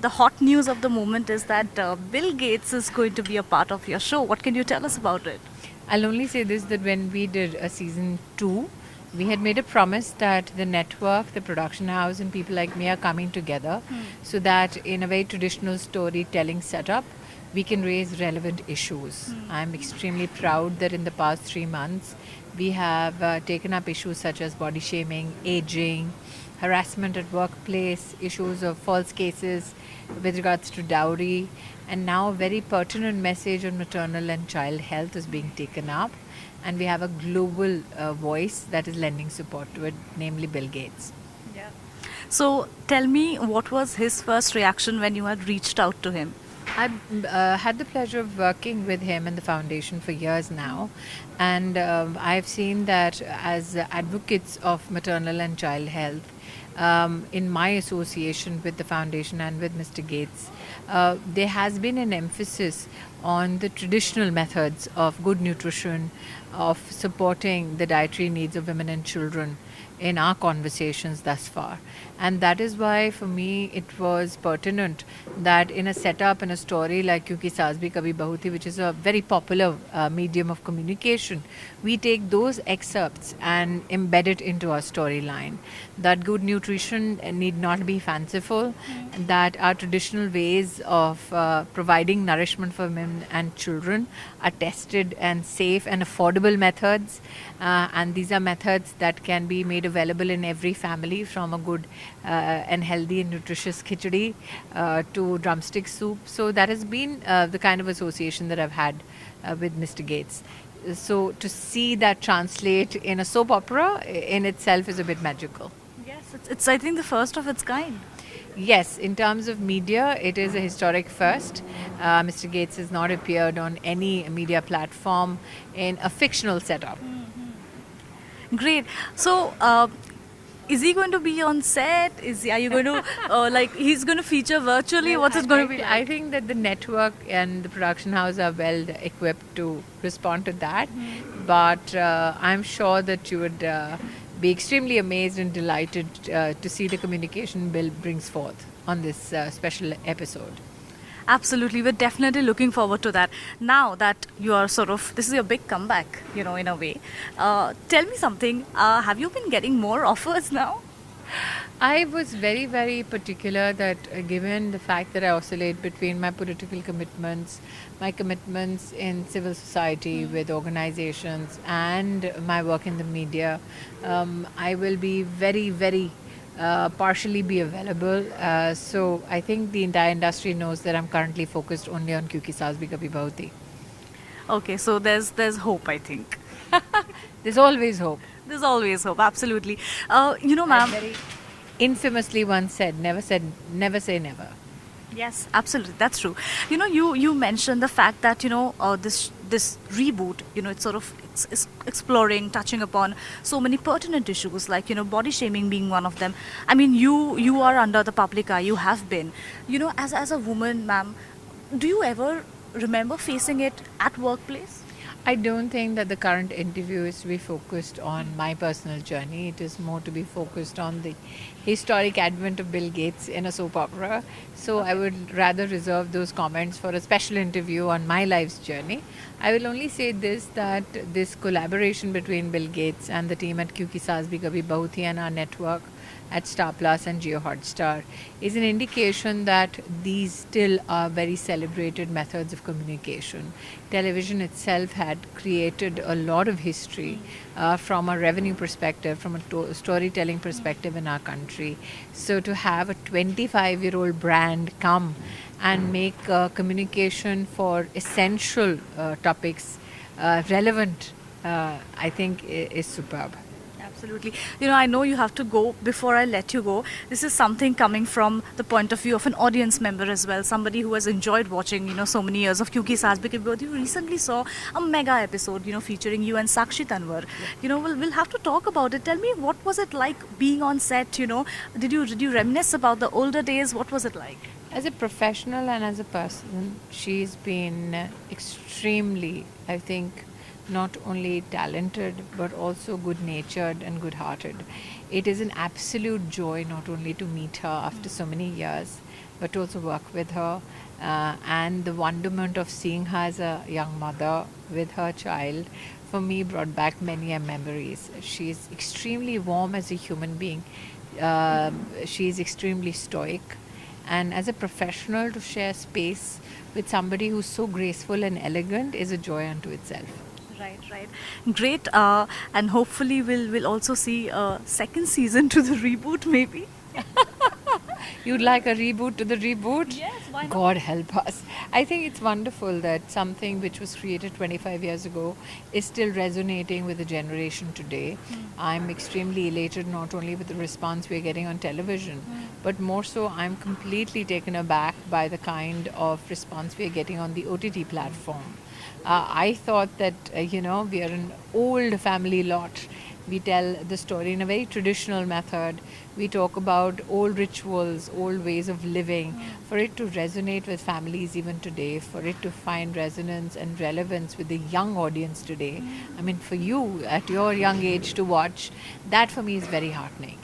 the hot news of the moment is that Bill Gates is going to be a part of your show. What can you tell us about it? I'll only say this, that when we did a season 2, we had made a promise that the network, the production house, and people like me are coming together so that in a very traditional storytelling setup, we can raise relevant issues. I'm extremely proud that in the past 3 months, we have taken up issues such as body shaming, aging, harassment at workplace, issues of false cases with regards to dowry, and now a very pertinent message on maternal and child health is being taken up. And we have a global voice that is lending support to it, namely Bill Gates. Yeah. So tell me, what was his first reaction when you had reached out to him? I've had the pleasure of working with him and the foundation for years now, and I've seen that as advocates of maternal and child health, in my association with the foundation and with Mr. Gates, there has been an emphasis on the traditional methods of good nutrition, of supporting the dietary needs of women and children in our conversations thus far. And that is why for me it was pertinent that in a setup and a story like Kyunki Saas, Kabhi Bahu Thi, which is a very popular medium of communication, we take those excerpts and embed it into our storyline. That good nutrition need not be fanciful, that our traditional ways of providing nourishment for women and children are tested and safe and affordable methods, and these are methods that can be made available in every family, from a good and healthy and nutritious khichdi to drumstick soup. So that has been the kind of association that I've had with Mr. Gates. So to see that translate in a soap opera in itself is a bit magical. Yes, it's I think the first of its kind. Yes, in terms of media, it is a historic first. Mr. Gates has not appeared on any media platform in a fictional setup. Great. So, is he going to be on set? Are you going to he's going to feature virtually? What's it going to be like? I think that the network and the production house are well equipped to respond to that. But I'm sure that you would be extremely amazed and delighted to see the communication Bill brings forth on this special episode. Absolutely, we're definitely looking forward to that. Now that you are this is your big comeback, in a way. Tell me something, have you been getting more offers now? I was very, very particular that given the fact that I oscillate between my political commitments, my commitments in civil society with organizations, and my work in the media, I will be very, very partially be available. So I think the entire industry knows that I'm currently focused only on Kyunki Saas, Kabhi Bahu Thi. Okay, so there's hope, I think. There's always hope. There's always hope, absolutely. Ma'am. Very infamously once said, never say never. Yes, absolutely, that's true. You mentioned the fact that this reboot, it's exploring, touching upon so many pertinent issues like body shaming being one of them. I mean, you are under the public eye, you have been. As a woman, ma'am, do you ever remember facing it at workplace? I don't think that the current interview is to be focused on my personal journey. It is more to be focused on the historic advent of Bill Gates in a soap opera. So I would rather reserve those comments for a special interview on my life's journey. I will only say this, that this collaboration between Bill Gates and the team at Kyunki Saas, Kabhi Bahu Thi and our network at Star Plus and Jio Hotstar is an indication that these still are very celebrated methods of communication. Television itself had created a lot of history from a revenue perspective, from a storytelling perspective in our country. So to have a 25-year-old brand come and make communication for essential topics relevant, I think is superb. Absolutely. I know you have to go. Before I let you go, this is something coming from the point of view of an audience member as well, somebody who has enjoyed watching, so many years of Kyunki Saas, because you recently saw a mega episode, featuring you and Sakshi Tanwar. Yeah. We'll have to talk about it. Tell me, what was it like being on set? Did you reminisce about the older days? What was it like? As a professional and as a person, she's been extremely, I think, not only talented but also good-natured and good-hearted. It is an absolute joy not only to meet her after so many years but to also work with her. And the wonderment of seeing her as a young mother with her child, for me, brought back many memories. She is extremely warm as a human being. She is extremely stoic. And as a professional, to share space with somebody who's so graceful and elegant is a joy unto itself. Right, right. Great. And hopefully we'll also see a second season to the reboot, maybe. You'd like a reboot to the reboot? Yes, why not? God help us. I think it's wonderful that something which was created 25 years ago is still resonating with the generation today. I'm extremely elated not only with the response we're getting on television, but more so I'm completely taken aback by the kind of response we're getting on the OTT platform. I thought that, we are an old family lot. We tell the story in a very traditional method. We talk about old rituals, old ways of living, for it to resonate with families even today, for it to find resonance and relevance with the young audience today. I mean, for you at your young age to watch, that for me is very heartening.